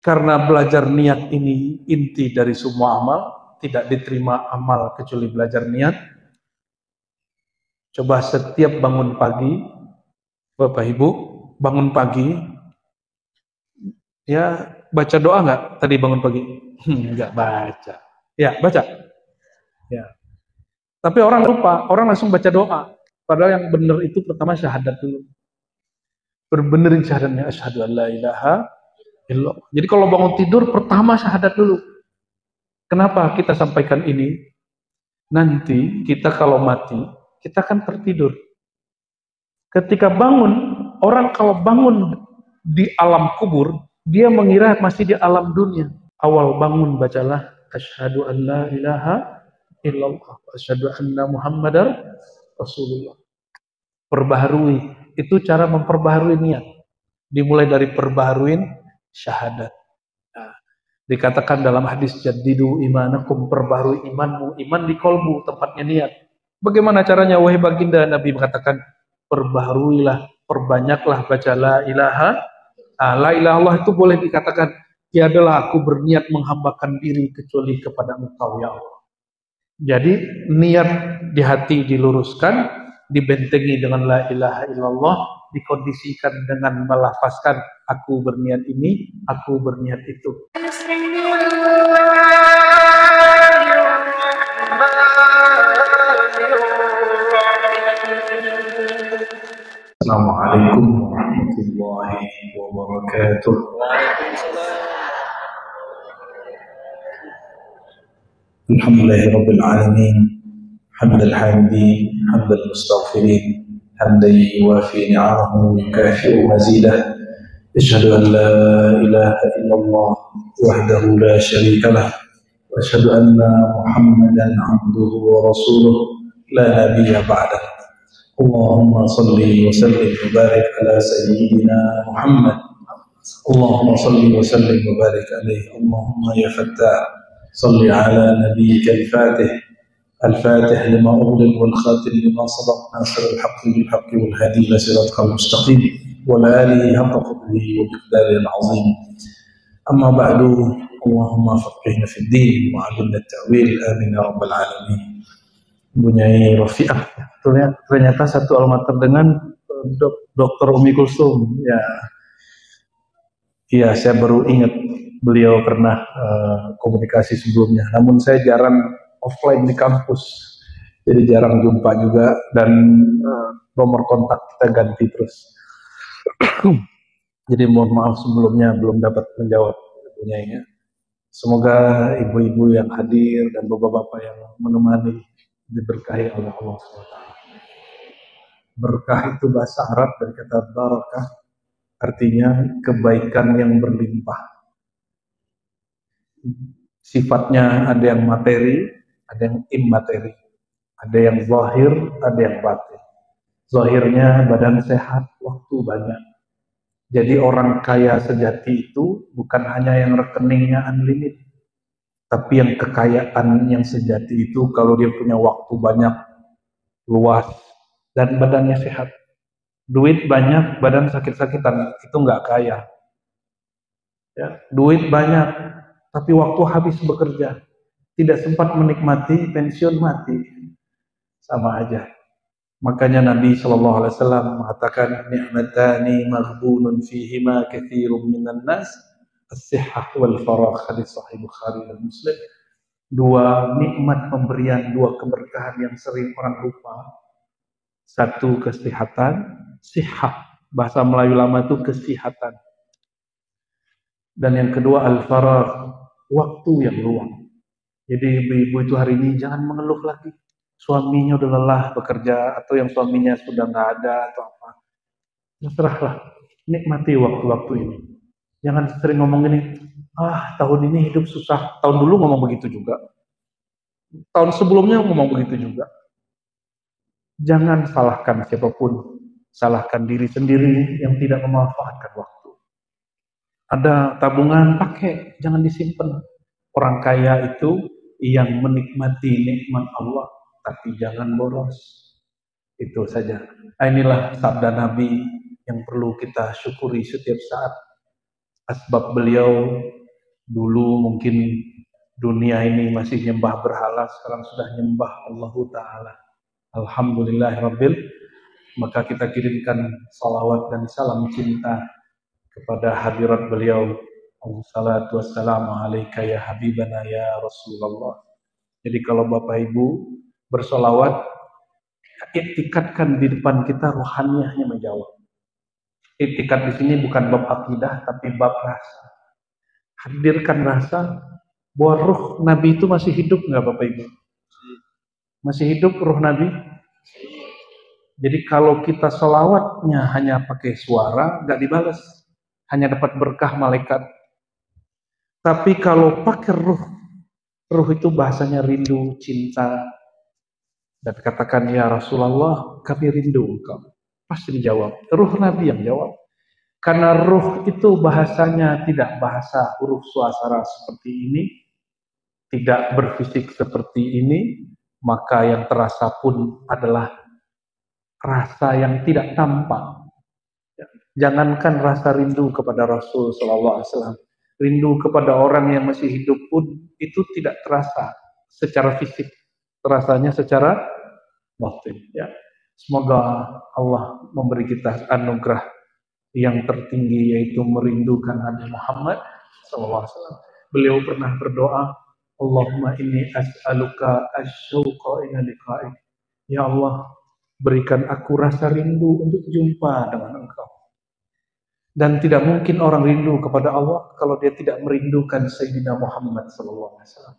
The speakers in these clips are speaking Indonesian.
Karena belajar niat ini inti dari semua amal, tidak diterima amal kecuali belajar niat. Coba setiap bangun pagi, Bapak Ibu, bangun pagi, ya baca doa nggak tadi bangun pagi? Nggak baca. Ya, baca. Ya. Tapi orang lupa, orang langsung baca doa. Padahal yang benar itu pertama syahadat dulu. Berbenerin syahadatnya, asyhadu an la ilaha illallah. Jadi kalau bangun tidur, pertama syahadat dulu. Kenapa kita sampaikan ini? Nanti kita kalau mati, kita kan tertidur. Ketika bangun, orang kalau bangun di alam kubur, dia mengira masih di alam dunia. Awal bangun bacalah asyhadu an la ilaha illallah, asyhadu anna muhammadar rasulullah. Perbaharui, itu cara memperbaharui niat. Dimulai dari perbaharuin syahadat. Nah, dikatakan dalam hadis jaddidu imanakum, perbaharui imanmu. Iman di kolbu, tempatnya niat. Bagaimana caranya? Wahai baginda, Nabi mengatakan perbaharuilah, perbanyaklah baca la ilaha. La ilaha Allah itu boleh dikatakan, tiadalah aku berniat menghambakan diri kecuali kepada Engkau ya Allah. Jadi niat di hati diluruskan, dibentengi dengan la ilaha illallah, dikondisikan dengan melafazkan aku berniat ini, aku berniat itu. Assalamualaikum warahmatullahi wabarakatuh. Alhamdulillahi rabbil alamin. حمد الحامدين حمد المستغفرين حمدا يوافي نعمه ويكافئ مزيده أشهد أن لا إله إلا الله وحده لا شريك له وأشهد أن محمدا عبده ورسوله لا نبي بعده اللهم صل وسلم وبارك على سيدنا محمد اللهم صل وسلم وبارك عليه اللهم يا فتاح صل على نبيك الفاتح لما أغلق والخاتم لما سبق ناصر الحق بالحق والهادي إلى صراطك المستقيم وعلى آله حق قدره ومقداره العظيم أما بعد اللهم فقهنا في الدين وعلمنا التأويل آمين يا رب العالمين. Bunyai Rafi'ah, ternyata satu alma mater dengan Dr. Umi Kulsum. Ya, saya baru ingat beliau pernah komunikasi sebelumnya. Namun saya jarang offline di kampus, jadi jarang jumpa juga, dan nomor kontak kita ganti terus. Jadi mohon maaf sebelumnya belum dapat menjawab punyanya. Semoga ibu-ibu yang hadir dan bapak-bapak yang menemani diberkahi oleh Allah SWT. Berkah itu bahasa Arab dari kata barakah, artinya kebaikan yang berlimpah. Sifatnya ada yang materi, ada yang immateri, ada yang zahir, ada yang batin. Zahirnya badan sehat, waktu banyak. Jadi orang kaya sejati itu bukan hanya yang rekeningnya unlimited, tapi yang kekayaan yang sejati itu kalau dia punya waktu banyak, luas, dan badannya sehat. Duit banyak, badan sakit-sakitan, itu nggak kaya. Ya, duit banyak, tapi waktu habis bekerja. Tidak sempat menikmati, pensiun mati, sama aja. Makanya Nabi SAW mengatakan ni'matani maghbunun fihima katsirun minan nas as-sihhah wal faragh, hadis sahih Bukhari dan Muslim. Dua nikmat pemberian, dua keberkahan yang sering orang lupa. Satu kesehatan, sihhah, bahasa Melayu lama itu kesehatan. Dan yang kedua al-faragh, waktu yang luang. Jadi ibu-ibu itu hari ini jangan mengeluh lagi. Suaminya udah lelah bekerja, atau yang suaminya sudah nggak ada, atau apa. Terserahlah, nikmati waktu-waktu ini. Jangan sering ngomong gini, tahun ini hidup susah. Tahun dulu ngomong begitu juga. Tahun sebelumnya ngomong begitu juga. Jangan salahkan siapapun. Salahkan diri sendiri yang tidak memanfaatkan waktu. Ada tabungan, pakai, jangan disimpan. Orang kaya itu yang menikmati nikmat Allah, tapi jangan boros. Itu saja. Inilah sabda Nabi yang perlu kita syukuri setiap saat. Asbab beliau Dulu mungkin dunia ini masih nyembah berhala, sekarang sudah nyembah Allah Ta'ala. Alhamdulillahirabbil. Maka kita kirimkan salawat dan salam cinta kepada hadirat beliau. Wassalatu wassalamu alaika ya habibana ya Rasulullah. Jadi kalau Bapak Ibu bersolawat, iktikadkan di depan kita, rohaniahnya menjawab. Iktikad di sini bukan bab akidah, tapi bab rasa. Hadirkan rasa bahwa ruh Nabi itu masih hidup nggak Bapak Ibu? Masih hidup ruh Nabi? Jadi kalau kita solawatnya hanya pakai suara, nggak dibalas. Hanya dapat berkah malaikat. Tapi kalau pakai ruh itu bahasanya rindu, cinta. Dan katakan, ya Rasulullah, kami rindu engkau. Pasti dijawab. Ruh Nabi yang jawab. Karena ruh itu bahasanya tidak bahasa huruf suasana seperti ini, tidak berfisik seperti ini, maka yang terasa pun adalah rasa yang tidak tampak. Jangankan rasa rindu kepada Rasul Sallallahu Alaihi Wasallam, rindu kepada orang yang masih hidup pun itu tidak terasa secara fisik, terasanya secara batin. Ya. Semoga Allah memberi kita anugerah yang tertinggi, yaitu merindukan Nabi Muhammad Sallallahu Alaihi Wasallam. Beliau pernah berdoa, Allahumma inni as'aluka asyauqa ila liqa'ik. Ya Allah, berikan aku rasa rindu untuk jumpa dengan Engkau. Dan tidak mungkin orang rindu kepada Allah kalau dia tidak merindukan Sayyidina Muhammad Sallallahu Alaihi Wasallam.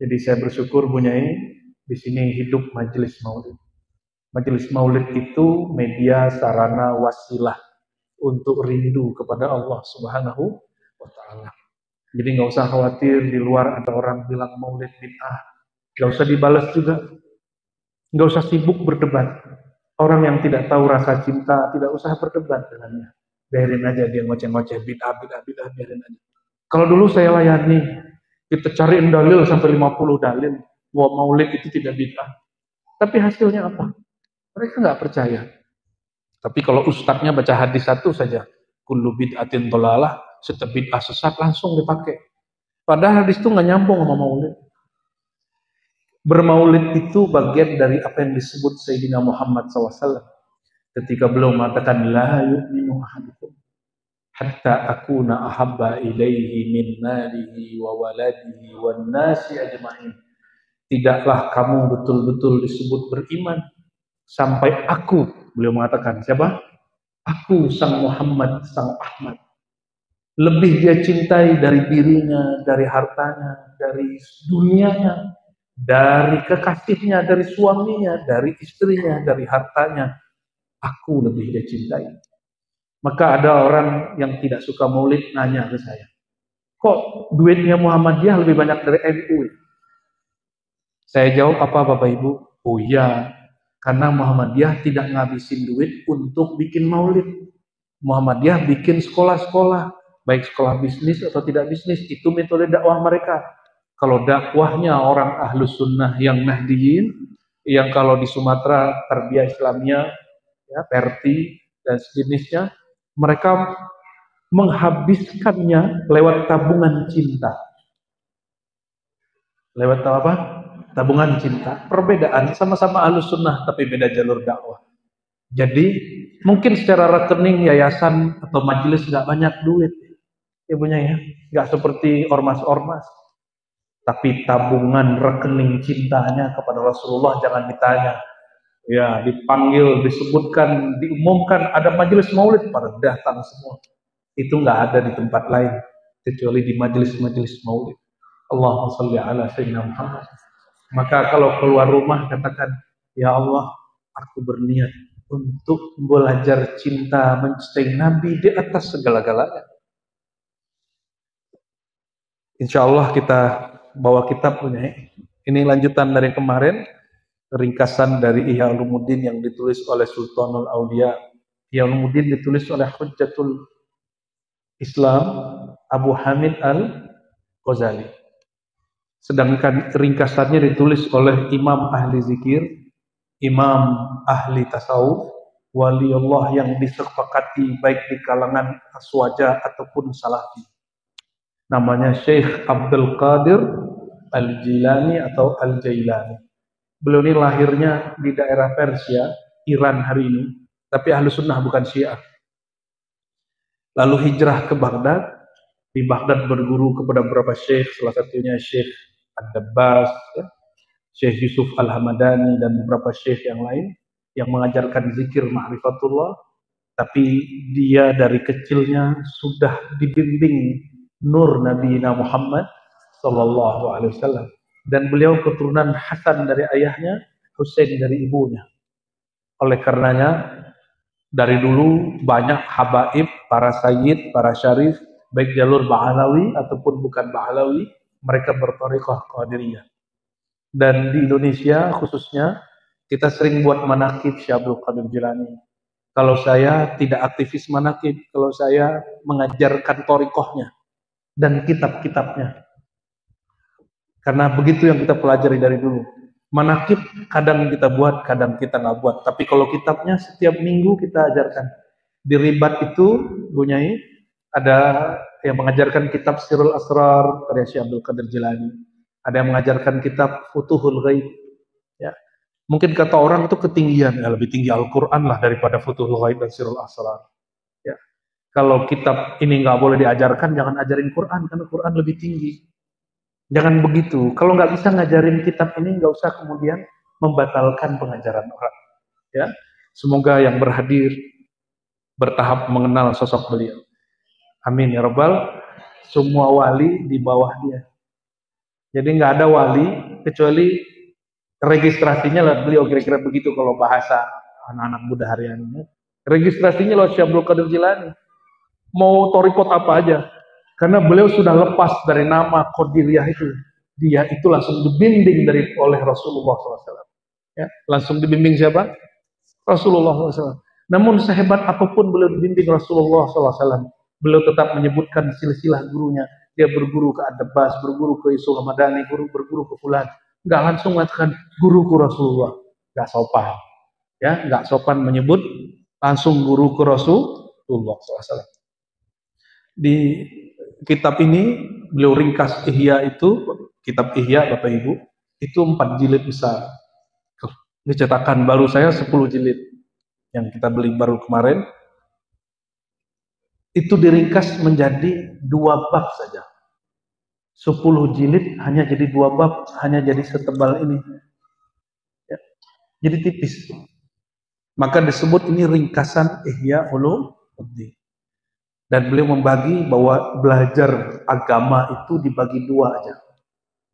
Jadi saya bersyukur Bunyai di sini hidup majelis maulid. Majelis maulid itu media, sarana, wasilah untuk rindu kepada Allah Subhanahu wa Ta'ala. Jadi nggak usah khawatir di luar ada orang bilang maulid bid'ah, nggak usah dibalas juga, nggak usah sibuk berdebat. Orang yang tidak tahu rasa cinta tidak usah berdebat dengannya, biarin aja dia ngoceh-ngoceh bid'ah, biarin aja. Kalau dulu saya layani, kita cariin dalil sampai 50 dalil bahwa maulid itu tidak bid'ah, tapi hasilnya apa? Mereka nggak percaya. Tapi kalau ustadznya baca hadis satu saja, kullu bid'atin dhalalah, setiap bid'ah sesat langsung dipakai. Padahal hadis itu nggak nyambung sama maulid. Bermaulid itu bagian dari apa yang disebut Sayyidina Muhammad SAW. Ketika beliau mengatakan, la yu'minu ahadukum hatta akuna ahabba ilaihi min malihi wa waladihi wan nasi ajma'in. Tidaklah kamu betul-betul disebut beriman sampai aku, beliau mengatakan, siapa? Aku sang Muhammad, sang Ahmad. Lebih dia cintai dari dirinya, dari hartanya, dari dunianya, dari kekasihnya, dari suaminya, dari istrinya, dari hartanya. Aku lebih dia cintai. Maka ada orang yang tidak suka maulid nanya ke saya, kok duitnya Muhammadiyah lebih banyak dari NU? Saya jawab apa Bapak Ibu? Oh iya, karena Muhammadiyah tidak ngabisin duit untuk bikin maulid. Muhammadiyah bikin sekolah-sekolah, baik sekolah bisnis atau tidak bisnis, itu metode dakwah mereka. Kalau dakwahnya orang ahlus sunnah yang nahdiyin, yang kalau di Sumatera tarbiyah Islamiyah, ya, Perti dan sejenisnya, mereka menghabiskannya lewat tabungan cinta. Lewat apa? Tabungan cinta. Perbedaan, sama-sama ahlus sunnah tapi beda jalur dakwah. Jadi mungkin secara rekening yayasan atau majelis nggak banyak duit, ibunya ya, nggak seperti ormas-ormas. Tapi tabungan rekening cintanya kepada Rasulullah jangan ditanya. Ya, dipanggil, disebutkan, diumumkan ada majelis maulid, pada datang semua. Itu nggak ada di tempat lain kecuali di majelis-majelis maulid. Allahumma sholli ala sayyidina Muhammad. Maka kalau keluar rumah katakan, ya Allah, aku berniat untuk belajar cinta mencintai Nabi di atas segala-galanya. Insya Allah kita bawa kitab punya. Ini lanjutan dari kemarin, ringkasan dari Ihya Ulumuddin yang ditulis oleh Sultanul Aulia. Ihya Ulumuddin ditulis oleh Hujjatul Islam Abu Hamid Al-Ghazali. Sedangkan ringkasannya ditulis oleh Imam Ahli Zikir, Imam Ahli Tasawuf, wali Allah yang disepakati baik di kalangan aswaja ataupun salafi. Namanya Syekh Abdul Qadir Al-Jilani atau Al-Jailani. Beliau ini lahirnya di daerah Persia, Iran hari ini, tapi ahlu sunnah bukan Syiah. Lalu hijrah ke Baghdad, di Baghdad berguru kepada beberapa syekh, salah satunya Syekh Ad-Dabbas, ya, Syekh Yusuf Al-Hamadani, dan beberapa syekh yang lain yang mengajarkan zikir ma'rifatullah, tapi dia dari kecilnya sudah dibimbing nur Nabi Muhammad Sallallahu Alaihi Wasallam, dan beliau keturunan Hasan dari ayahnya, Husain dari ibunya. Oleh karenanya dari dulu banyak habaib, para sayyid, para syarif, baik jalur Ba'alawi ataupun bukan Ba'alawi, mereka berthariqah Qadiriyah. Dan di Indonesia khususnya kita sering buat manaqib Syekh Abdul Qadir Jilani. Kalau saya tidak aktivis manaqib, kalau saya mengajarkan thariqahnya dan kitab-kitabnya. Karena begitu yang kita pelajari dari dulu. Manaqib kadang kita buat, kadang kita nggak buat. Tapi kalau kitabnya setiap minggu kita ajarkan. Di Ribat itu, Bunyai, ada yang mengajarkan kitab Sirul Asrar dari Syekh Abdul Qadir Jilani. Ada yang mengajarkan kitab Futuhul Ghaib. Ya. Mungkin kata orang itu ketinggian, ya lebih tinggi Al-Quran lah daripada Futuhul Ghaib dan Sirul Asrar. Ya. Kalau kitab ini nggak boleh diajarkan, jangan ajarin Quran, karena Quran lebih tinggi. Jangan begitu. Kalau nggak bisa ngajarin kitab ini, nggak usah kemudian membatalkan pengajaran orang. Ya, semoga yang berhadir bertahap mengenal sosok beliau. Amin ya Rabbal. Semua wali di bawah dia. Jadi nggak ada wali kecuali registrasinya lah beliau, kira-kira begitu kalau bahasa anak-anak muda hari ini. Registrasinya loh Syekh Abdul Qadir Jilani. Mau torikot apa aja. Karena beliau sudah lepas dari nama Qadiriyah itu. Dia itu langsung dibimbing oleh Rasulullah SAW. Ya, langsung dibimbing siapa? Rasulullah SAW. Namun sehebat apapun beliau dibimbing Rasulullah SAW, beliau tetap menyebutkan silsilah gurunya. Dia berguru ke Ad-Dabbas, berguru ke Yusuf Hamadani, berguru ke Fulan. Nggak langsung mengatakan guruku Rasulullah. Nggak sopan. Ya, nggak sopan menyebut langsung guruku Rasulullah SAW. Di kitab ini beliau ringkas Ihya itu, kitab Ihya Bapak Ibu, itu 4 jilid besar. Dicetakan baru saya 10 jilid yang kita beli baru kemarin. Itu diringkas menjadi 2 bab saja. 10 jilid hanya jadi 2 bab, hanya jadi setebal ini. Ya, jadi tipis. Maka disebut ini ringkasan Ihya Ulumuddin. Dan beliau membagi bahwa belajar agama itu dibagi 2 aja.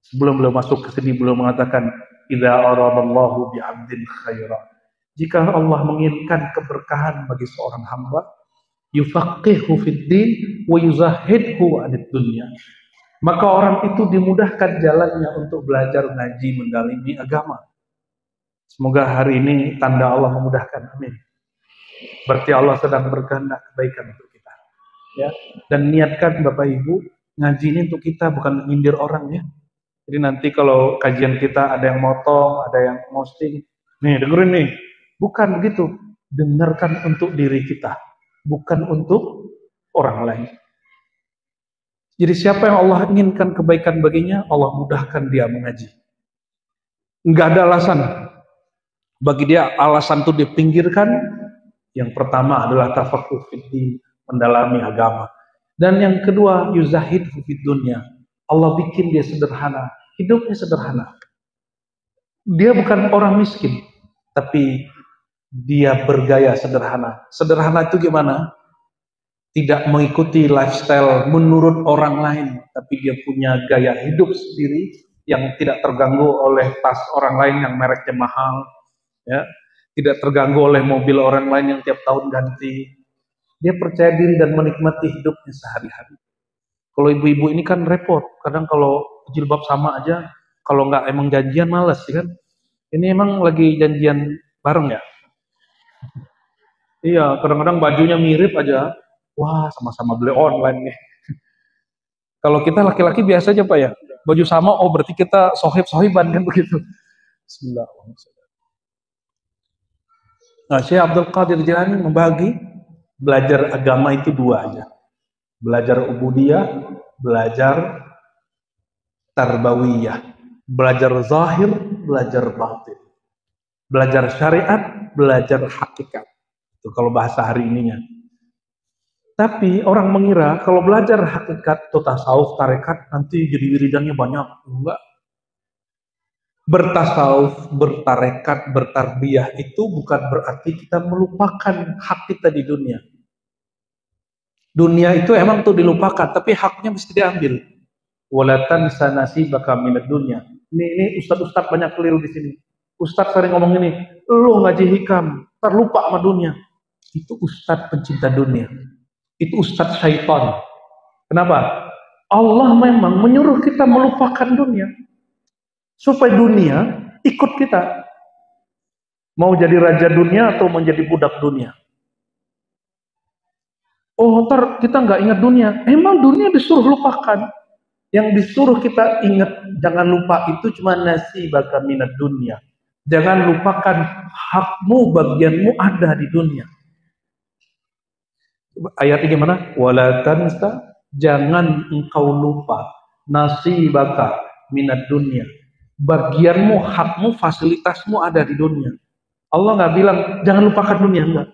Sebelum beliau masuk ke sini, beliau mengatakan, "Idza aradallahu bi'abdin khaira." Jika Allah menginginkan keberkahan bagi seorang hamba, yufaqihu fid din wa yuzahhidhu 'anid dunya. Maka orang itu dimudahkan jalannya untuk belajar, ngaji, mendalimi agama. Semoga hari ini tanda Allah memudahkan. Amin. Berarti Allah sedang berkehendak kebaikan untuk kita. Ya, dan niatkan Bapak Ibu, ngaji ini untuk kita, bukan nyindir orang ya. Jadi nanti kalau kajian kita ada yang motong, ada yang posting, nih dengerin nih, bukan begitu. Dengarkan untuk diri kita, bukan untuk orang lain. Jadi siapa yang Allah inginkan kebaikan baginya, Allah mudahkan dia mengaji. Enggak ada alasan bagi dia, alasan itu dipinggirkan. Yang pertama adalah tafaqquh fid din, mendalami agama. Dan yang kedua, yuzahid fid dunya. Allah bikin dia sederhana, hidupnya sederhana. Dia bukan orang miskin, tapi dia bergaya sederhana. Sederhana itu gimana? Tidak mengikuti lifestyle menurut orang lain, tapi dia punya gaya hidup sendiri yang tidak terganggu oleh tas orang lain yang mereknya mahal, ya. Tidak terganggu oleh mobil orang lain yang tiap tahun ganti. Dia percaya diri dan menikmati hidupnya sehari-hari. Kalau ibu-ibu ini kan repot. Kadang kalau jilbab sama aja, kalau nggak emang janjian males, ya kan? Ini emang lagi janjian bareng ya? Iya, kadang-kadang bajunya mirip aja. Wah, sama-sama beli online nih. Kalau kita laki-laki biasa aja Pak ya. Baju sama, oh berarti kita sohib-sohiban kan begitu. Bismillahirrahmanirrahim. Nah, Syekh Abdul Qadir Jilani membagi belajar agama itu 2 aja. Belajar ubudiyah belajar tarbawiyah, belajar zahir, belajar batin, belajar syariat, belajar hakikat. Itu kalau bahasa hari ininya. Tapi orang mengira kalau belajar hakikat atau tasawuf, tarekat nanti jadi wiridannya banyak. Enggak. Bertasawuf, bertarekat, bertarbiyah itu bukan berarti kita melupakan hak kita di dunia. Dunia itu emang tuh dilupakan, tapi haknya mesti diambil. Walatan sanasi baka minad dunia. Ini ustadz banyak keliru di sini. Ustadz sering ngomong ini, lu ngaji hikam, terlupa sama dunia. Itu ustadz pencinta dunia. Itu ustadz syaitan. Kenapa? Allah memang menyuruh kita melupakan dunia. Supaya dunia ikut kita. Mau jadi raja dunia atau menjadi budak dunia. Oh, ntar kita nggak ingat dunia. Emang dunia disuruh lupakan. Yang disuruh kita ingat, jangan lupa itu cuma nasi baka minat dunia. Jangan lupakan hakmu, bagianmu ada di dunia. Ayatnya gimana? Wala tansa, jangan engkau lupa nasi baka minat dunia. Bagianmu, hakmu, fasilitasmu ada di dunia. Allah nggak bilang jangan lupakan dunia, enggak.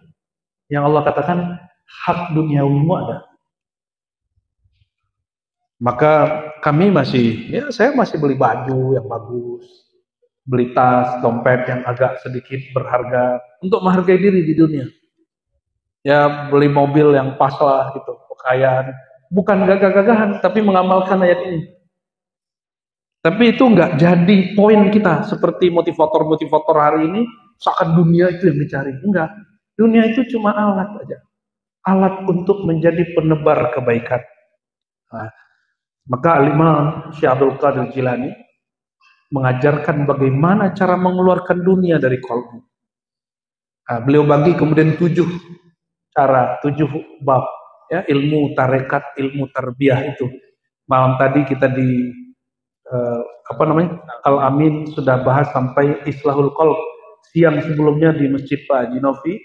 Yang Allah katakan hak duniawimu ada. Maka kami saya masih beli baju yang bagus, beli tas, dompet yang agak sedikit berharga untuk menghargai diri di dunia. Ya beli mobil yang pas lah gitu, pakaian, bukan gagah-gagahan, tapi mengamalkan ayat ini. Tapi itu nggak jadi poin kita seperti motivator-motivator hari ini, seakan dunia itu yang dicari. Enggak, dunia itu cuma alat aja, alat untuk menjadi penebar kebaikan. Nah, maka Imam Syekh Abdul Qadir Jilani mengajarkan bagaimana cara mengeluarkan dunia dari kolbu. Nah, beliau bagi kemudian 7 cara, 7 bab, ya, ilmu tarekat, ilmu tarbiyah itu. Malam tadi kita di Al-Amin sudah bahas sampai Islahul Qalb. Siang sebelumnya di Masjid Pak Jinovi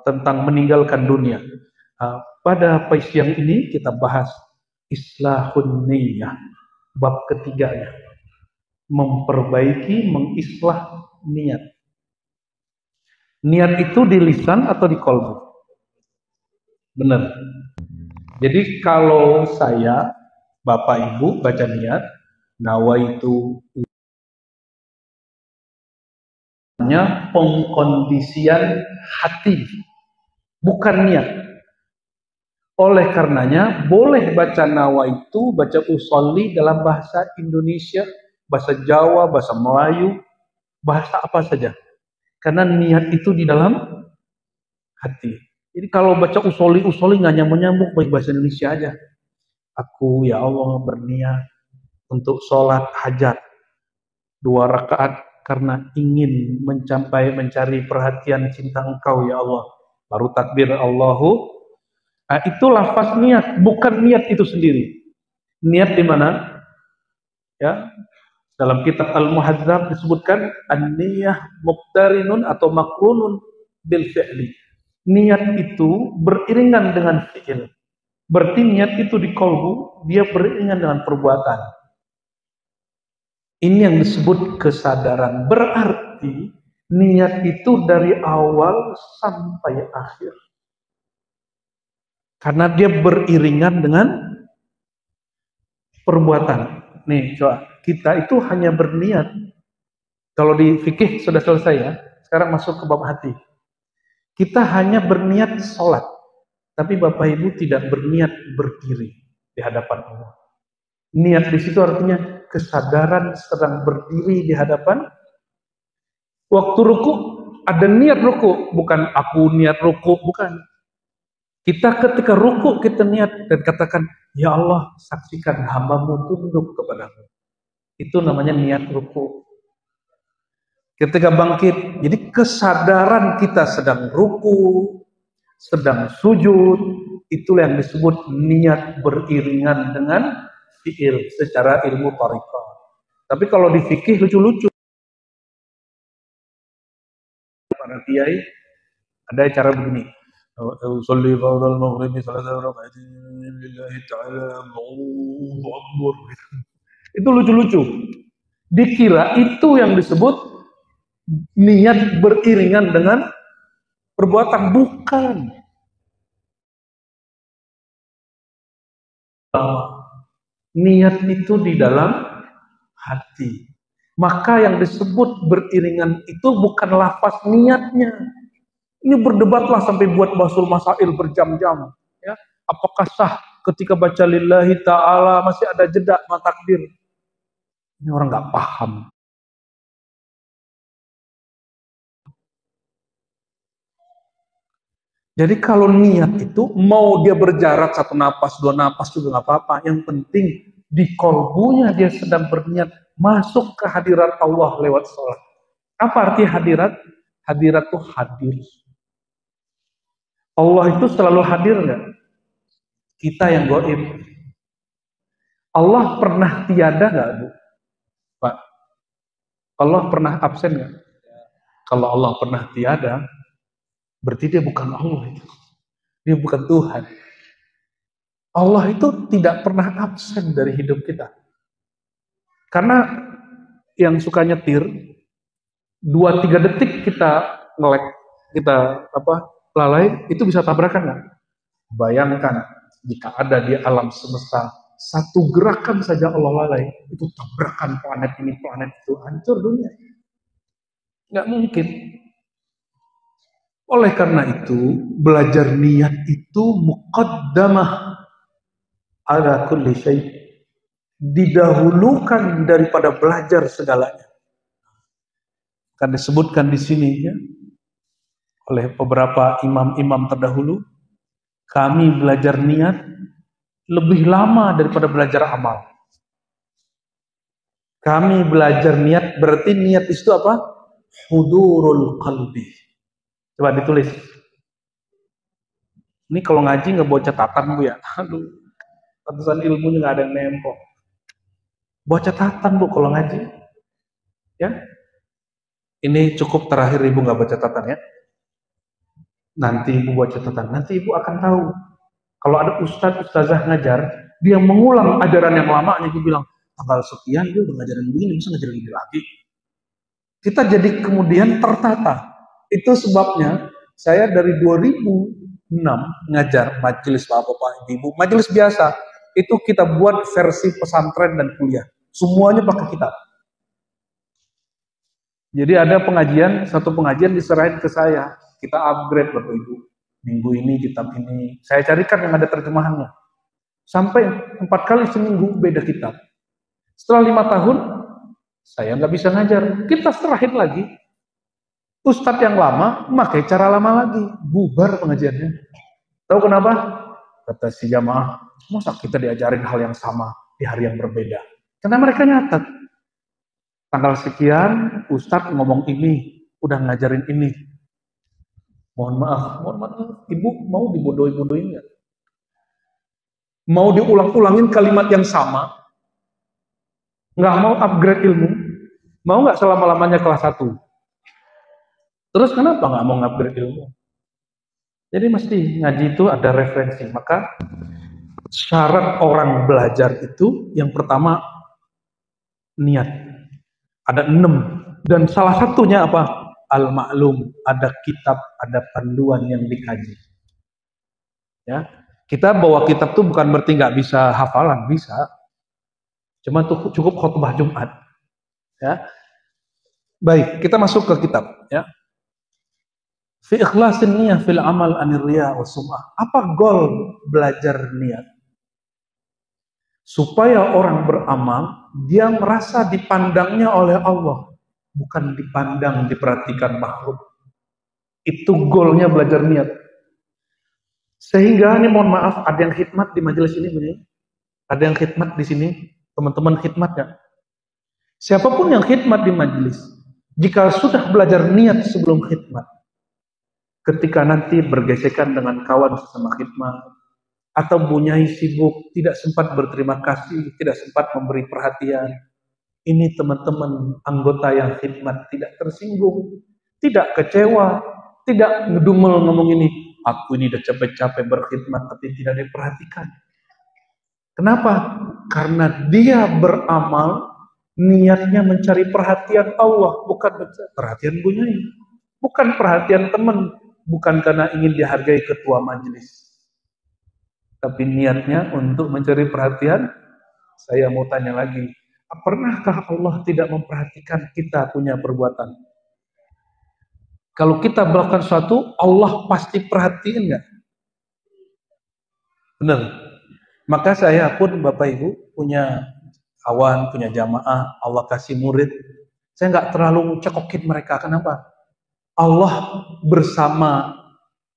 tentang meninggalkan dunia. Pada siang ini kita bahas Islahun Niyah, bab ketiganya, memperbaiki, mengislah niat. Niat itu di lisan atau di kolbu? Benar. Jadi kalau saya, Bapak Ibu baca niat, nawaitu nya pengkondisian hati, bukan niat. Oleh karenanya boleh baca nawaitu, baca usolli dalam bahasa Indonesia, bahasa Jawa, bahasa Melayu, bahasa apa saja. Karena niat itu di dalam hati. Jadi kalau baca usolli nggak nyambung baik bahasa Indonesia aja. Aku ya Allah berniat untuk sholat hajat 2 rakaat karena ingin mencari perhatian cinta Engkau ya Allah. Baru takbir Allahu. Nah, itu lafaz niat, bukan niat itu sendiri. Niat di mana? Ya, dalam kitab Al-Muhadzab disebutkan an-niyah muqtarinun atau makrunun bil fi'li. Niat itu beriringan dengan fi'il. Berarti niat itu di kolbu, dia beriringan dengan perbuatan. Ini yang disebut kesadaran. Berarti niat itu dari awal sampai akhir. Karena dia beriringan dengan perbuatan. Nih, coba. Kita itu hanya berniat. Kalau di fikih sudah selesai ya. Sekarang masuk ke bab hati. Kita hanya berniat sholat. Tapi Bapak Ibu tidak berniat berdiri di hadapan Allah. Niat di situ artinya kesadaran sedang berdiri di hadapan. Waktu ruku ada niat ruku, bukan aku niat ruku, bukan. Kita ketika ruku kita niat dan katakan, ya Allah saksikan hambamu tunduk kepadamu. Itu namanya niat ruku. Ketika bangkit, jadi kesadaran kita sedang ruku, sedang sujud, itulah yang disebut niat beriringan dengan fi'il secara ilmu thariqah. Tapi kalau di fikih lucu-lucu. Para kiai ada cara begini. Usolli fardal maghribi salasa raka'atin lillahi ta'ala Allahu Akbar. Itu lucu-lucu. Dikira itu yang disebut niat beriringan dengan perbuatan, bukan. Niat itu di dalam hati. Maka yang disebut beriringan itu bukan lafaz niatnya. Ini berdebatlah sampai buat basul masail berjam-jam. Ya, apakah sah ketika baca lillahi ta'ala masih ada jeda takbir? Ini orang nggak paham. Jadi kalau niat itu mau dia berjarak 1 napas, 2 napas juga nggak apa-apa. Yang penting di kolbunya dia sedang berniat masuk ke hadirat Allah lewat sholat. Apa arti hadirat? Hadirat itu hadir. Allah itu selalu hadir nggak? Kita yang gaib. Allah pernah tiada nggak, Bu? Pak? Allah pernah absen nggak? Kalau Allah pernah tiada, berarti dia bukan Allah itu. Dia bukan Tuhan. Allah itu tidak pernah absen dari hidup kita. Karena yang suka nyetir, 2-3 detik kita ngelek, kita lalai, itu bisa tabrakan nggak? Bayangkan jika ada di alam semesta 1 gerakan saja Allah lalai, itu tabrakan planet ini, planet itu, hancur dunia. Nggak mungkin. Oleh karena itu, belajar niat itu muqaddamah ala kulli syai'. Didahulukan daripada belajar segalanya. Kan disebutkan di sini ya, oleh beberapa imam-imam terdahulu, kami belajar niat lebih lama daripada belajar amal. Kami belajar niat, berarti niat itu apa? Hudurul qalbi. Coba ditulis. Ini kalau ngaji nggak bawa catatan, Bu ya. Aduh, pantesan ilmunya nggak ada yang nempel. Bawa catatan, Bu, kalau ngaji. Ya. Ini cukup terakhir Ibu nggak baca catatan ya. Nanti Ibu baca catatan. Nanti Ibu akan tahu. Kalau ada ustazah ngajar, dia mengulang ajaran yang lama, Ibu bilang, tanggal sekian dia udah ngajarin begini, bisa ngajarin ini lagi. Kita jadi kemudian tertata. Itu sebabnya saya dari 2006 ngajar majelis Bapak-bapak, Ibu, majelis biasa. Itu kita buat versi pesantren dan kuliah. Semuanya pakai kitab. Jadi ada pengajian, satu pengajian diserahin ke saya. Kita upgrade Bapak Ibu. Minggu ini kitab ini. Saya carikan yang ada terjemahannya. Sampai 4 kali seminggu beda kitab. Setelah 5 tahun, saya nggak bisa ngajar. Kita serahin lagi. Ustadz yang lama, pakai cara lama lagi. Bubar pengajiannya. Tahu kenapa? Kata si jamaah, masa kita diajarin hal yang sama di hari yang berbeda? Karena mereka nyatet. Tanggal sekian, Ustadz ngomong ini, udah ngajarin ini. Mohon maaf, Ibu mau dibodohi-bodohin nggak? Mau diulang-ulangin kalimat yang sama? Nggak mau upgrade ilmu? Mau nggak selama-lamanya kelas 1? Terus kenapa nggak mau upgrade ilmu? Jadi mesti ngaji itu ada referensi. Maka syarat orang belajar itu yang pertama niat. Ada 6. Dan salah satunya apa? Al-ma'lum. Ada kitab, ada panduan yang dikaji. Ya, kita bawa kitab tuh bukan berarti nggak bisa hafalan, bisa. Cuma tuh cukup khutbah Jumat. Ya. Baik, kita masuk ke kitab. Ya. Fi ikhlasin niyah fil amal anir riya wa sum'ah. Apa goal belajar niat? Supaya orang beramal, dia merasa dipandangnya oleh Allah, bukan dipandang, diperhatikan makhluk. Itu goalnya belajar niat. Sehingga ini mohon maaf, ada yang khidmat di majelis ini, bunyi. Ada yang khidmat di sini, teman-teman khidmat ya. Siapapun yang khidmat di majelis, jika sudah belajar niat sebelum khidmat, ketika nanti bergesekan dengan kawan sesama khidmat, atau bunyai sibuk, tidak sempat berterima kasih, tidak sempat memberi perhatian, ini teman-teman anggota yang khidmat tidak tersinggung, tidak kecewa, tidak ngedumel ngomong ini, Aku ini udah capek-capek berkhidmat tapi tidak diperhatikan. Kenapa? Karena dia beramal niatnya mencari perhatian Allah, bukan perhatian bunyai, bukan perhatian teman, bukan karena ingin dihargai ketua majelis, tapi niatnya untuk mencari perhatian. Saya mau tanya lagi, pernahkah Allah tidak memperhatikan kita punya perbuatan? Kalau kita melakukan sesuatu, Allah pasti perhatiin nggak? Benar. Maka saya pun Bapak Ibu punya kawan, punya jamaah, Allah kasih murid. Saya nggak terlalu cekokin mereka. Kenapa? Allah bersama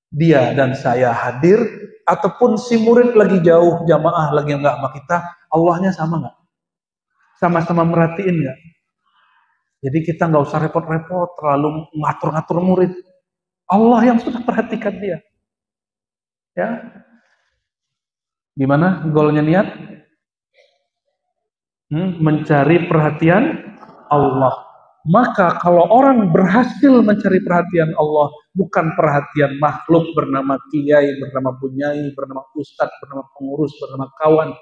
dia dan saya hadir, ataupun si murid lagi jauh, jamaah lagi nggak sama kita, Allahnya sama nggak? Sama-sama merhatiin nggak? Jadi kita nggak usah repot-repot, terlalu ngatur-ngatur murid. Allah yang sudah perhatikan dia. Ya, gimana golnya niat? Mencari perhatian Allah. Maka kalau orang berhasil mencari perhatian Allah, bukan perhatian makhluk bernama kiai, bernama bunyai, bernama ustadz, bernama pengurus, bernama kawan,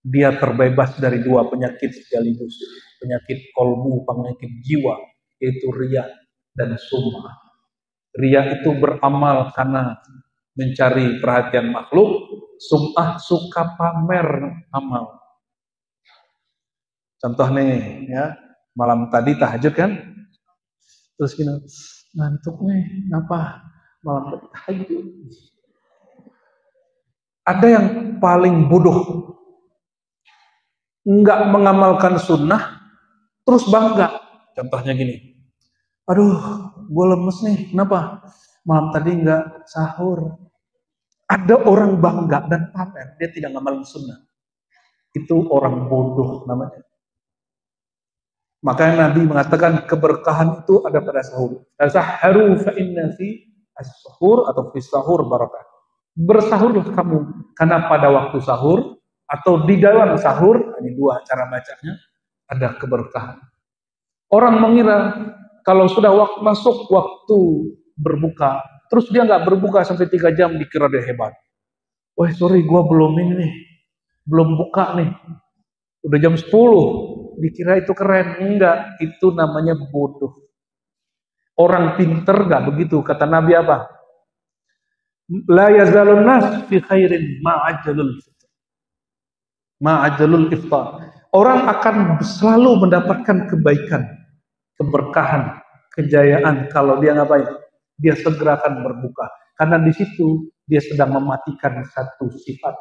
dia terbebas dari dua penyakit sekaligus. Penyakit kolbu, penyakit jiwa, yaitu riya dan sum'ah. Riya itu beramal karena mencari perhatian makhluk, sum'ah suka pamer amal. Contoh nih, ya, malam tadi tahajud kan, terus gini, ngantuk nih, kenapa malam tadi tahajud? Ada yang paling bodoh, nggak mengamalkan sunnah, terus bangga. Contohnya gini, aduh, gue lemes nih, kenapa? Malam tadi nggak sahur. Ada orang bangga dan pamer, dia tidak ngamalin sunnah. Itu orang bodoh namanya. Makanya Nabi mengatakan keberkahan itu ada pada sahur. Tasahharu fa inna fi as-sahur atau fi sahur barakah. Bersahurlah kamu karena pada waktu sahur atau di dalam sahur, ini dua cara bacanya, ada keberkahan. Orang mengira kalau sudah masuk waktu berbuka, terus dia nggak berbuka sampai 3 jam, dikira dia hebat. Wah, sorry, gua belum ini nih, belum buka nih. Udah jam 10, dikira itu keren. Enggak, itu namanya bodoh. Orang pinter nggak begitu. Kata Nabi apa? La yazalun nas fi khairin ma'ajalul iftar. Orang akan selalu mendapatkan kebaikan, keberkahan, kejayaan kalau dia ngapain? Dia segera akan berbuka. Karena di situ dia sedang mematikan satu sifat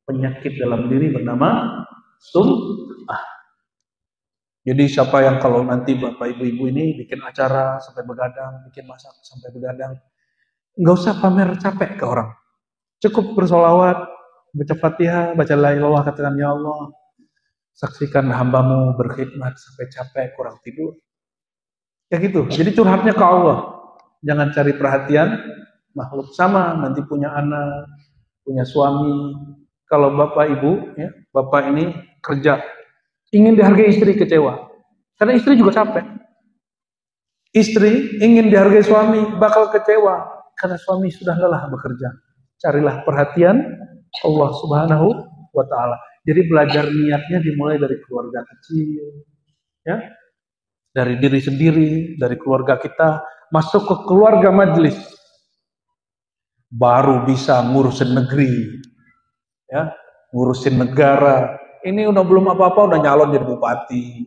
penyakit dalam diri bernama sum'ah. Jadi siapa yang kalau nanti bapak ibu-ibu ini bikin acara sampai begadang, bikin masak sampai begadang, nggak usah pamer capek ke orang. Cukup bersolawat, baca Fatihah, baca la ilaha illallah, katakan ya Allah, saksikan hambamu berkhidmat sampai capek, kurang tidur. Ya gitu. Jadi curhatnya ke Allah. Jangan cari perhatian makhluk. Sama nanti punya anak, punya suami. Kalau bapak ibu, ya, bapak ini kerja, ingin dihargai istri, kecewa. Karena istri juga capek. Istri ingin dihargai suami, bakal kecewa. Karena suami sudah lelah bekerja. Carilah perhatian Allah Subhanahu wa Ta'ala. Jadi belajar niatnya dimulai dari keluarga kecil, ya, dari diri sendiri, dari keluarga kita, masuk ke keluarga majelis, baru bisa ngurusin negeri, ya, ngurusin negara. Ini udah belum apa-apa, udah nyalon jadi bupati.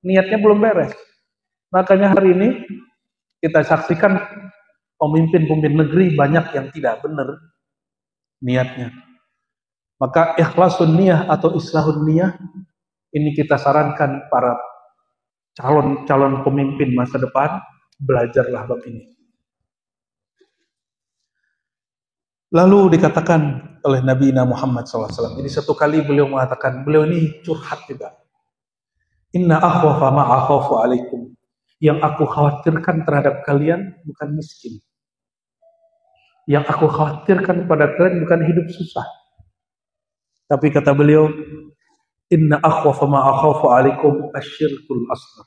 Niatnya belum beres. Makanya hari ini kita saksikan pemimpin-pemimpin negeri banyak yang tidak benar niatnya. Maka ikhlasun niyah atau islahun niyah ini kita sarankan para calon pemimpin masa depan, belajarlah bab ini. Lalu dikatakan oleh Nabi Muhammad SAW. Jadi satu kali beliau mengatakan, beliau ini curhat juga. Inna akhwafa ma akhafu alaikum. Yang aku khawatirkan terhadap kalian bukan miskin. Yang aku khawatirkan pada kalian bukan hidup susah. Tapi kata beliau, inna akhwafa ma akhafu alaikum asyirkul asghar.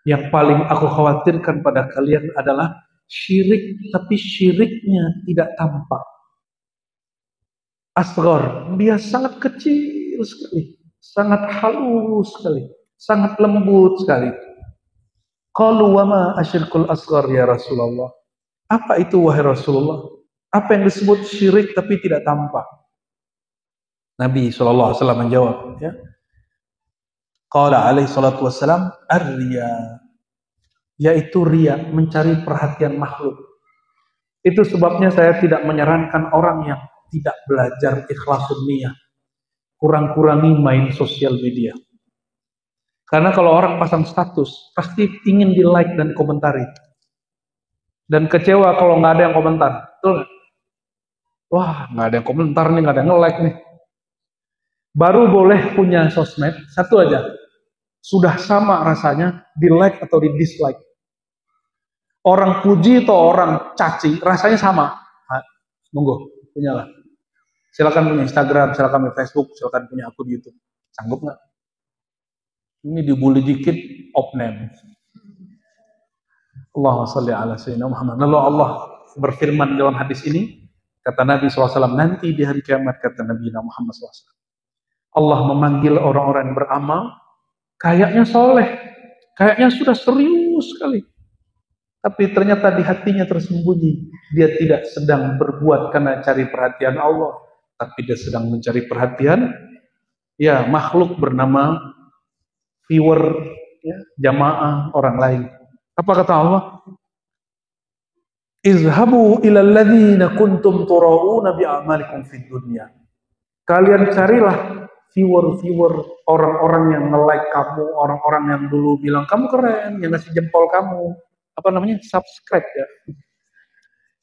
Yang paling aku khawatirkan pada kalian adalah syirik tapi syiriknya tidak tampak. Asghar, dia sangat kecil sekali, sangat halus sekali, sangat lembut sekali. Qalu wa ma asyirkul asghar ya Rasulullah. Apa itu wahai Rasulullah? Apa yang disebut syirik tapi tidak tampak? Nabi SAW menjawab, ya. Qala alaihi salatu wassalam, ar-riya, yaitu riya, mencari perhatian makhluk. Itu sebabnya saya tidak menyarankan orang yang tidak belajar ikhlasun niyah, kurang-kurangi main sosial media. Karena kalau orang pasang status, pasti ingin di-like dan komentari. Dan kecewa kalau nggak ada yang komentar. Betul nggak? Wah, nggak ada yang komentar nih, nggak ada yang nge-like nih. Baru boleh punya sosmed, satu aja. Sudah sama rasanya di-like atau di-dislike. Orang puji atau orang caci, rasanya sama. Monggo, punyalah. Silakan punya Instagram, silakan punya Facebook, silakan punya akun YouTube. Sanggup nggak? Ini dibully dikit, opname. Allahumma sholli ala sayyidina Muhammad. Lalu Allah berfirman dalam hadis ini, kata Nabi SAW, nanti di hari kiamat, kata Nabi Muhammad SAW, Allah memanggil orang-orang yang beramal, kayaknya soleh, kayaknya sudah serius sekali. Tapi ternyata di hatinya tersembunyi, dia tidak sedang berbuat karena cari perhatian Allah, tapi dia sedang mencari perhatian, ya, makhluk bernama viewer, ya, jamaah orang lain. Apa kata Allah? Izhabu ilal ladzina kuntum turauna bi a'malikum fid dunya. Kalian carilah viewer-viewer, orang-orang yang nge-like kamu, orang-orang yang dulu bilang kamu keren, yang ngasih jempol kamu, apa namanya? Subscribe, ya.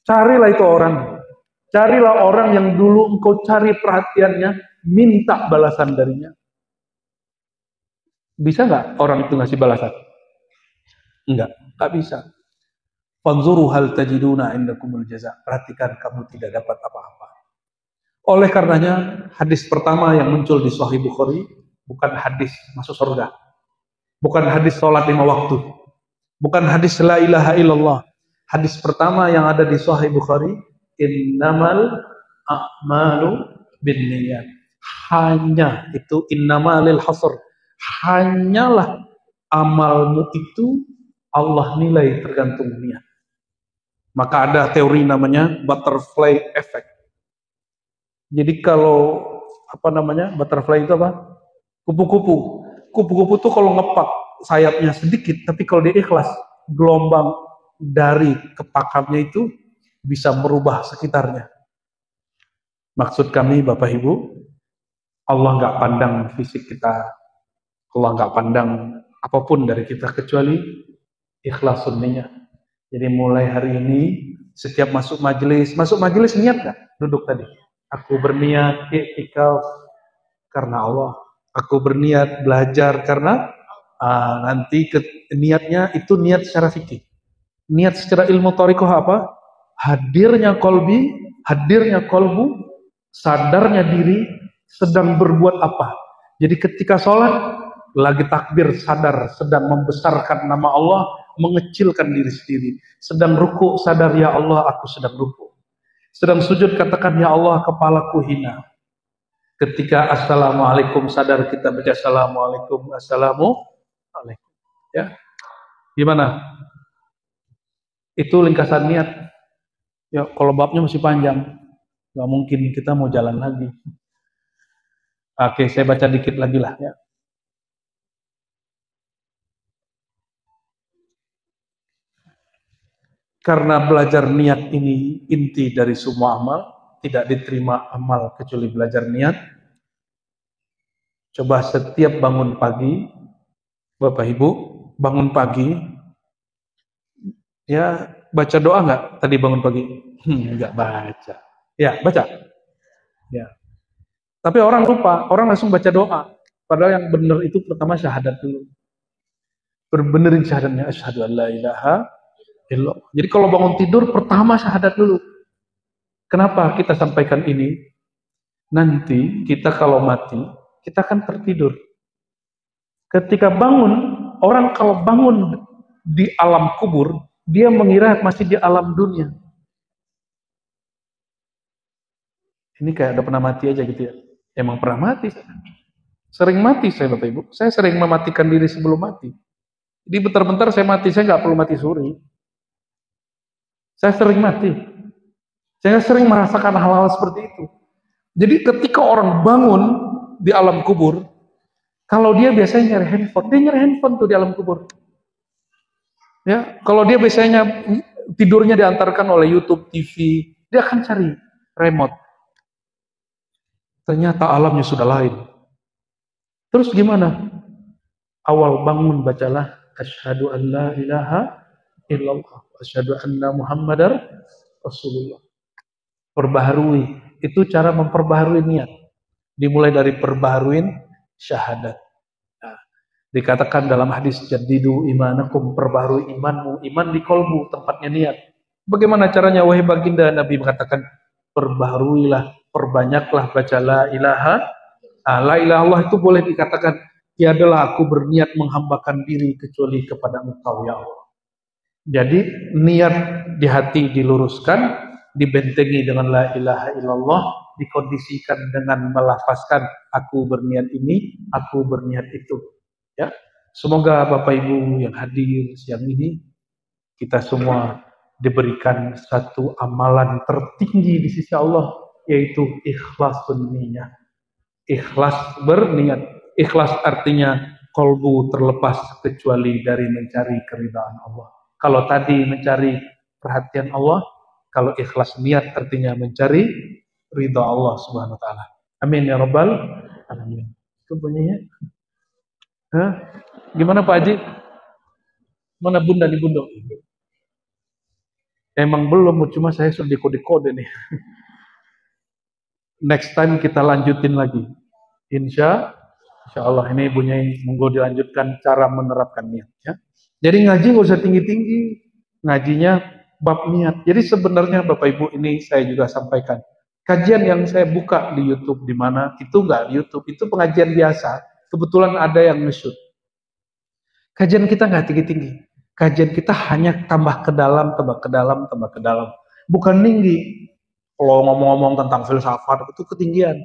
Carilah itu orang. Carilah orang yang dulu engkau cari perhatiannya, minta balasan darinya. Bisa nggak orang itu ngasih balasan? Enggak bisa. Fanzuru hal tajiduna indakumul jaza. Perhatikan kamu tidak dapat apa-apa. Oleh karenanya, hadis pertama yang muncul di Sahih Bukhari bukan hadis masuk surga. Bukan hadis sholat 5 waktu. Bukan hadis la ilaha illallah. Hadis pertama yang ada di Sahih Bukhari, innamal a'malu binniyat. Hanya itu innamalil hasr. Hanyalah amalmu itu Allah nilai tergantung niat. Maka ada teori namanya butterfly effect. Jadi kalau butterfly itu apa? Kupu-kupu. Kupu-kupu itu kalau ngepak sayapnya sedikit, tapi kalau dia ikhlas, gelombang dari kepakannya itu bisa merubah sekitarnya. Maksud kami Bapak Ibu, Allah nggak pandang fisik kita, Allah nggak pandang apapun dari kita kecuali ikhlas sunnahnya. Jadi mulai hari ini setiap masuk majelis niat nggak? Duduk tadi. Aku berniat i'tikaf karena Allah. Aku berniat belajar karena nanti niatnya itu niat secara fikih. Niat secara ilmu thariqah apa? Hadirnya kolbu, sadarnya diri sedang berbuat apa. Jadi ketika sholat lagi takbir sadar sedang membesarkan nama Allah, mengecilkan diri sendiri. Sedang ruku sadar ya Allah aku sedang ruku. Sedang sujud katakan ya Allah kepalaku hina. Ketika assalamualaikum sadar kita baca assalamualaikum, assalamualaikum. Ya, gimana? Itu ringkasan niat. Ya kalau babnya masih panjang, nggak mungkin kita mau jalan lagi. Oke, saya baca dikit lagi lah ya. Karena belajar niat ini inti dari semua amal, tidak diterima amal kecuali belajar niat. Coba setiap bangun pagi, Bapak Ibu, bangun pagi, ya baca doa nggak tadi bangun pagi? Nggak baca. Ya, baca. Ya. Tapi orang lupa, orang langsung baca doa. Padahal yang benar itu pertama syahadat dulu. Berbenerin syahadatnya, asyhadu an la ilaha illallah. Jadi kalau bangun tidur pertama syahadat dulu. Kenapa kita sampaikan ini? Nanti kita kalau mati, kita akan tertidur. Ketika bangun, orang kalau bangun di alam kubur, Dia mengira masih di alam dunia. Ini kayak ada pernah mati aja gitu ya. Emang pernah mati. Sering mati saya Bapak Ibu. Saya sering mematikan diri sebelum mati. Jadi bentar-bentar saya mati, saya nggak perlu mati suri. Saya sering mati. Saya sering merasakan hal-hal seperti itu. Jadi ketika orang bangun di alam kubur, kalau dia biasanya nyari handphone, dia nyari handphone tuh di alam kubur. Ya, kalau dia biasanya tidurnya diantarkan oleh YouTube, TV, dia akan cari remote. Ternyata alamnya sudah lain. Terus gimana? Awal bangun bacalah asyhadu an la ilaha illallah, asyhadu anna muhammadar rasulullah. Perbaharui, itu cara memperbaharui niat. Dimulai dari perbaharuin syahadat. Nah, dikatakan dalam hadis jadidu imanakum, perbaharui imanmu, iman di kolbu, tempatnya niat. Bagaimana caranya wahai baginda? Nabi mengatakan perbaharuilah, perbanyaklah baca la ilaha. La ilaha Allah itu boleh dikatakan tiadalah aku berniat menghambakan diri kecuali kepada Engkau ya Allah. Jadi niat di hati diluruskan, dibentengi dengan la ilaha illallah, dikondisikan dengan melafazkan aku berniat ini, aku berniat itu. Ya, semoga Bapak Ibu yang hadir siang ini kita semua diberikan satu amalan tertinggi di sisi Allah, yaitu ikhlasun niyah. Ikhlas berniat. Ikhlas artinya kolbu terlepas kecuali dari mencari keridhaan Allah. Kalau tadi mencari perhatian Allah, kalau ikhlas niat artinya mencari ridha Allah Subhanahu wa taala. Amin ya rabbal alamin. Itu bunyinya. Hah? Gimana Pak Haji? Mana Bunda di Bundok? Emang belum, cuma saya sudah dikode-kode nih. Next time kita lanjutin lagi. Insya Allah ini ibunya monggo dilanjutkan cara menerapkan niat ya. Jadi ngaji nggak usah tinggi-tinggi, ngajinya bab niat. Jadi sebenarnya Bapak Ibu ini saya juga sampaikan. Kajian yang saya buka di YouTube di mana itu nggak di YouTube, itu pengajian biasa. Kebetulan ada yang nge-shoot. Kajian kita nggak tinggi-tinggi. Kajian kita hanya tambah ke dalam, tambah ke dalam, tambah ke dalam. Bukan tinggi. Kalau ngomong-ngomong tentang filsafat itu ketinggian.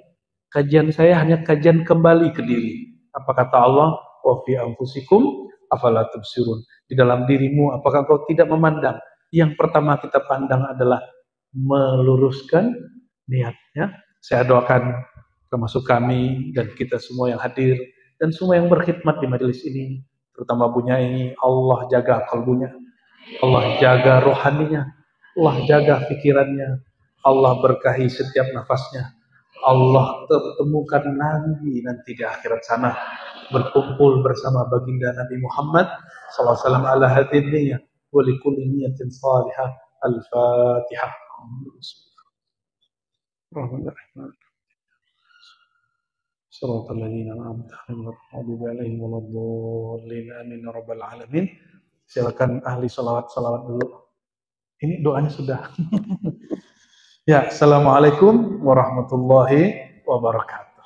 Kajian saya hanya kajian kembali ke diri. Apa kata Allah? Wa fi anfusikum afala tubsirun. Di dalam dirimu apakah kau tidak memandang? Yang pertama kita pandang adalah meluruskan niatnya. Saya doakan termasuk kami dan kita semua yang hadir dan semua yang berkhidmat di majelis ini, terutama Bu Nyai, Allah jaga kalbunya, Allah jaga rohaninya, Allah jaga pikirannya, Allah berkahi setiap nafasnya. Allah temukan nanti di akhirat sana berkumpul bersama baginda Nabi Muhammad SAW ala hadin niyah wa likulli niyatin salihah. Al-Fatihah. Shiratal ladzina an'amta 'alaihim ghairil maghdubi 'alaihim waladdallin. Amin ya rabbal alamin. Silakan ahli salawat dulu. Ini doanya sudah. Ya, assalamualaikum warahmatullahi wabarakatuh.